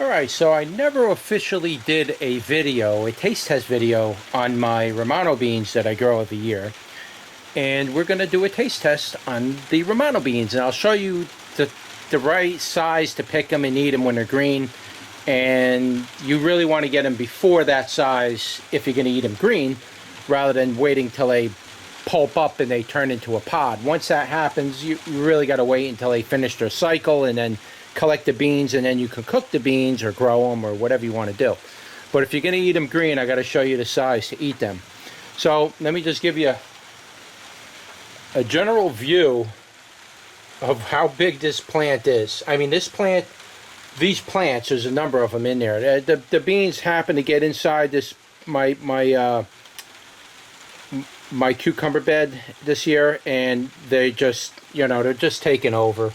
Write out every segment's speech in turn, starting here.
Alright, so I never officially did a taste test video on my Romano beans that I grow every year. And we're going to do a taste test on the Romano beans. And I'll show you the right size to pick them and eat them when they're green. And you really want to get them before that size if you're going to eat them green, rather than waiting till they pulp up and they turn into a pod. Once that happens, you really got to wait until they finish their cycle and then collect the beans, and then you can cook the beans or grow them or whatever you want to do. But if you're going to eat them green, I got to show you the size to eat them. So let me just give you a general view of how big this plant is. I mean, these plants, there's a number of them in there. The beans happen to get inside this my cucumber bed this year, and they just, they're just taking over.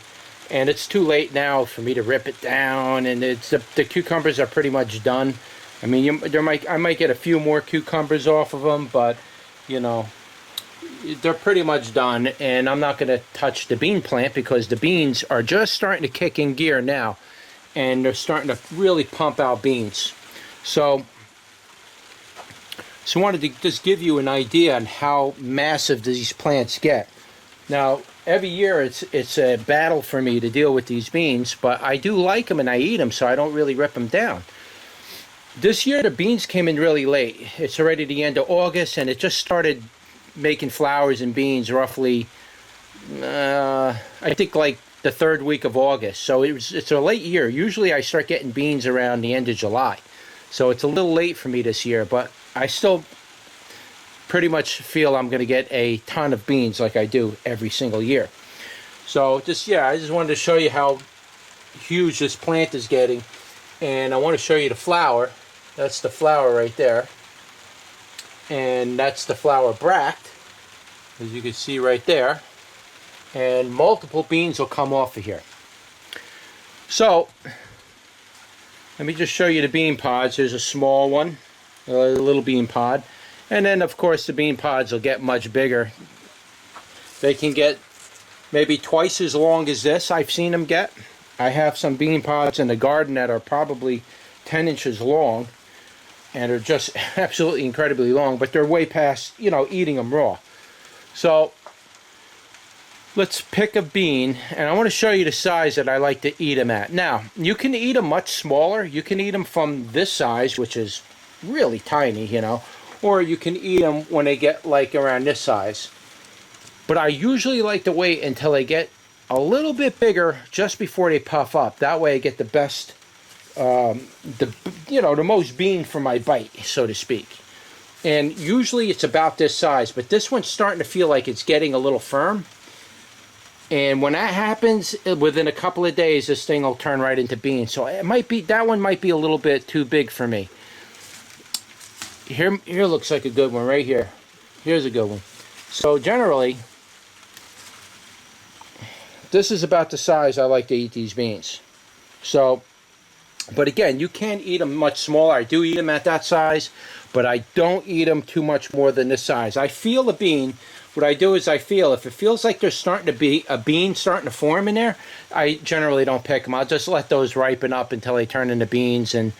And it's too late now for me to rip it down, and the cucumbers are pretty much done. I mean, I might get a few more cucumbers off of them, but they're pretty much done. And I'm not going to touch the bean plant because the beans are just starting to kick in gear now, and they're starting to really pump out beans. So I wanted to just give you an idea on how massive these plants get. Now, every year it's a battle for me to deal with these beans, but I do like them and I eat them, so I don't really rip them down. This year the beans came in really late. It's already the end of August, and it just started making flowers and beans roughly, I think like the third week of August. So it's a late year. Usually I start getting beans around the end of July. So it's a little late for me this year, but I still pretty much feel I'm going to get a ton of beans like I do every single year. So I just wanted to show you how huge this plant is getting. And I want to show you the flower. That's the flower right there. And that's the flower bract, as you can see right there. And multiple beans will come off of here. So let me just show you the bean pods. There's a small one, a little bean pod. And then, of course, the bean pods will get much bigger. They can get maybe twice as long as this, I've seen them get. I have some bean pods in the garden that are probably 10 inches long, and are just absolutely incredibly long, but they're way past, eating them raw. So let's pick a bean, and I want to show you the size that I like to eat them at. Now, you can eat them much smaller. You can eat them from this size, which is really tiny, or you can eat them when they get like around this size. But I usually like to wait until they get a little bit bigger just before they puff up. That way I get the best, the most bean for my bite, so to speak. And usually it's about this size, but this one's starting to feel like it's getting a little firm. And when that happens, within a couple of days, this thing will turn right into beans. So that one might be a little bit too big for me. Here looks like a good one right here. Here's a good one. So generally, this is about the size I like to eat these beans. So, but again, you can't eat them much smaller. I do eat them at that size, but I don't eat them too much more than this size. I feel the bean. What I do is if it feels like there's starting to be a bean starting to form in there, I generally don't pick them. I'll just let those ripen up until they turn into beans, and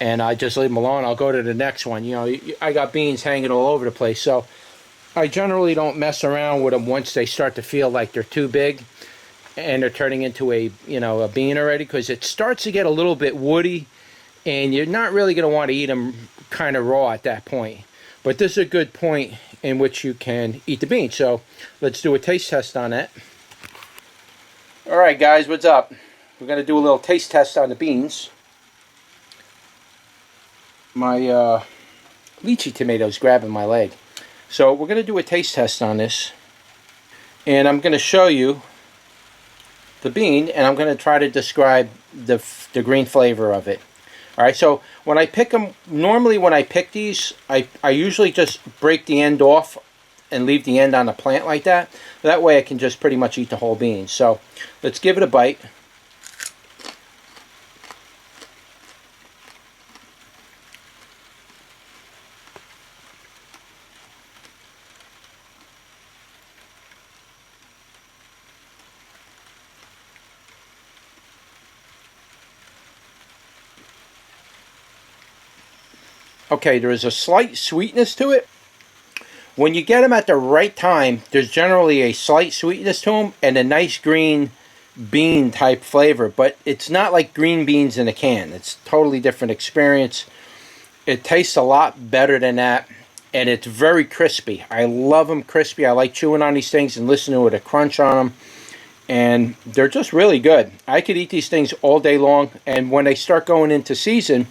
I just leave them alone. I'll go to the next one. I got beans hanging all over the place, so I generally don't mess around with them once they start to feel like they're too big and they're turning into a bean already, because it starts to get a little bit woody, and you're not really going to want to eat them kind of raw at that point. But this is a good point in which you can eat the beans. So let's do a taste test on that. All right, guys, what's up? We're going to do a little taste test on the beans. My lychee tomato's grabbing my leg. So we're going to do a taste test on this. And I'm going to show you the bean, and I'm going to try to describe the green flavor of it. All right, so when I pick them, normally when I pick these, I usually just break the end off and leave the end on the plant like that. That way I can just pretty much eat the whole bean. So let's give it a bite. Okay, there is a slight sweetness to it. When you get them at the right time, there's generally a slight sweetness to them and a nice green bean type flavor, but it's not like green beans in a can. It's a totally different experience. It tastes a lot better than that, and it's very crispy. I love them crispy. I like chewing on these things and listening with a crunch on them, and they're just really good. I could eat these things all day long, and when they start going into season,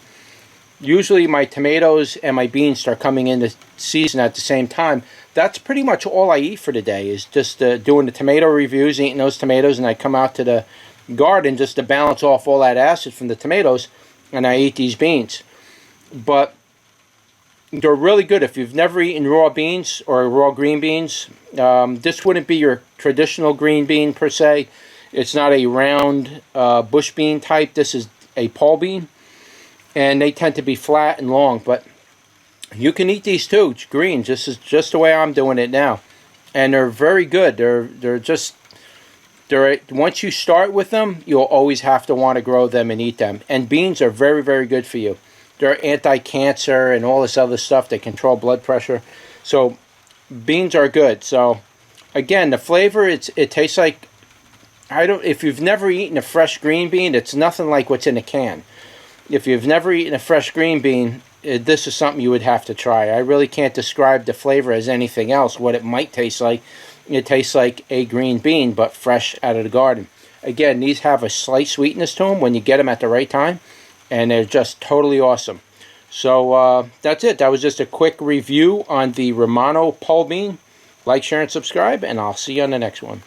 usually my tomatoes and my beans start coming into season at the same time. That's pretty much all I eat for the day, is just doing the tomato reviews, eating those tomatoes, and I come out to the garden just to balance off all that acid from the tomatoes, and I eat these beans. But they're really good. If you've never eaten raw beans or raw green beans, this wouldn't be your traditional green bean per se. It's not a round bush bean type. This is a pole bean, and they tend to be flat and long, but you can eat these too, greens. This is just the way I'm doing it now, and they're very good. They're once you start with them, you'll always have to want to grow them and eat them. And beans are very, very good for you. They're anti-cancer and all this other stuff. They control blood pressure, so beans are good. So again, the flavor, it tastes like, if you've never eaten a fresh green bean, it's nothing like what's in a can. If you've never eaten a fresh green bean, this is something you would have to try. I really can't describe the flavor as anything else, what it might taste like. It tastes like a green bean, but fresh out of the garden. Again, these have a slight sweetness to them when you get them at the right time, and they're just totally awesome. So that's it. That was just a quick review on the Romano Pole Bean. Like, share, and subscribe, and I'll see you on the next one.